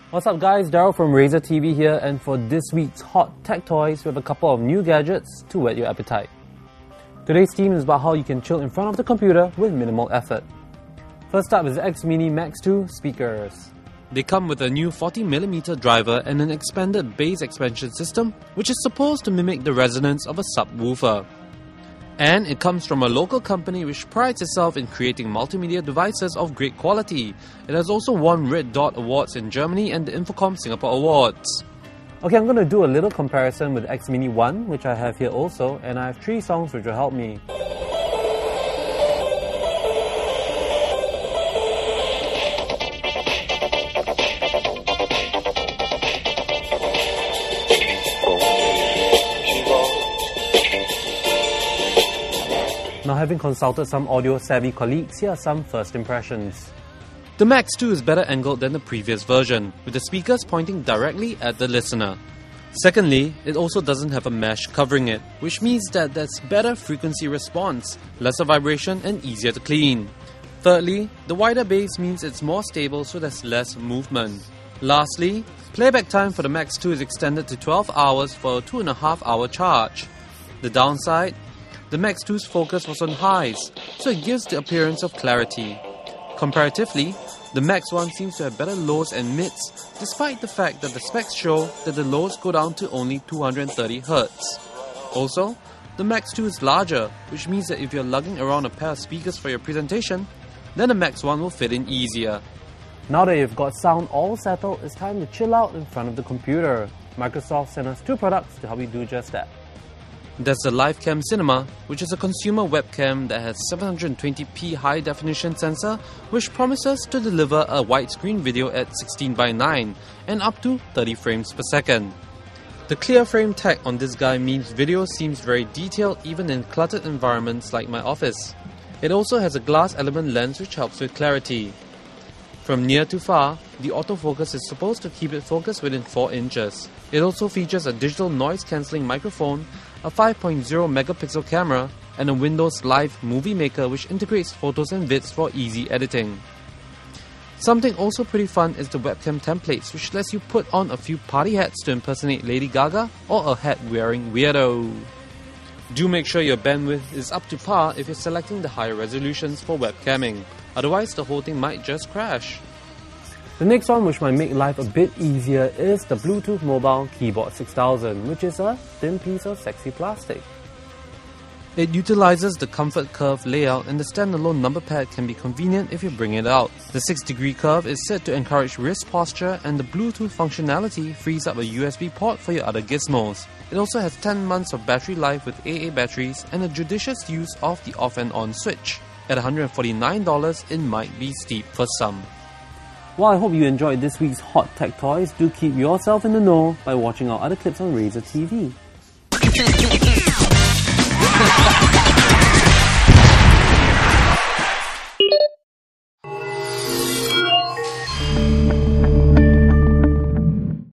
What's up guys, Daryl from Razer TV here, and for this week's Hot Tech Toys, we have a couple of new gadgets to whet your appetite. Today's theme is about how you can chill in front of the computer with minimal effort. First up is the X Mini Max 2 speakers. They come with a new 40mm driver and an expanded bass expansion system, which is supposed to mimic the resonance of a subwoofer. And it comes from a local company which prides itself in creating multimedia devices of great quality. It has also won Red Dot Awards in Germany and the Infocom Singapore Awards. Okay, I'm going to do a little comparison with the X Mini 1, which I have here also, and I have 3 songs which will help me. Now, having consulted some audio-savvy colleagues, here are some first impressions. The Max 2 is better angled than the previous version, with the speakers pointing directly at the listener. Secondly, it also doesn't have a mesh covering it, which means that there's better frequency response, lesser vibration and easier to clean. Thirdly, the wider base means it's more stable, so there's less movement. Lastly, playback time for the Max 2 is extended to 12 hours for a 2.5-hour charge. The downside? The Max 2's focus was on highs, so it gives the appearance of clarity. Comparatively, the Max 1 seems to have better lows and mids, despite the fact that the specs show that the lows go down to only 230Hz. Also, the Max 2 is larger, which means that if you're lugging around a pair of speakers for your presentation, then the Max 1 will fit in easier. Now that you've got sound all settled, it's time to chill out in front of the computer. Microsoft sent us 2 products to help you do just that. There's the LiveCam Cinema, which is a consumer webcam that has 720p high-definition sensor, which promises to deliver a widescreen video at 16:9 and up to 30 frames per second. The clear frame tag on this guy means video seems very detailed even in cluttered environments like my office. It also has a glass element lens which helps with clarity. From near to far, the autofocus is supposed to keep it focused within 4 inches. It also features a digital noise-cancelling microphone, a 5.0 megapixel camera, and a Windows Live Movie Maker which integrates photos and vids for easy editing. Something also pretty fun is the webcam templates, which lets you put on a few party hats to impersonate Lady Gaga or a hat-wearing weirdo. Do make sure your bandwidth is up to par if you're selecting the higher resolutions for webcamming, otherwise the whole thing might just crash. The next one, which might make life a bit easier, is the Bluetooth Mobile Keyboard 6000, which is a thin piece of sexy plastic. It utilizes the comfort curve layout, and the standalone number pad can be convenient if you bring it out. The 6-degree curve is said to encourage wrist posture, and the Bluetooth functionality frees up a USB port for your other gizmos. It also has 10 months of battery life with AA batteries and a judicious use of the off and on switch. At $149, it might be steep for some. Well, I hope you enjoyed this week's Hot Tech Toys. Do keep yourself in the know by watching our other clips on Razer TV.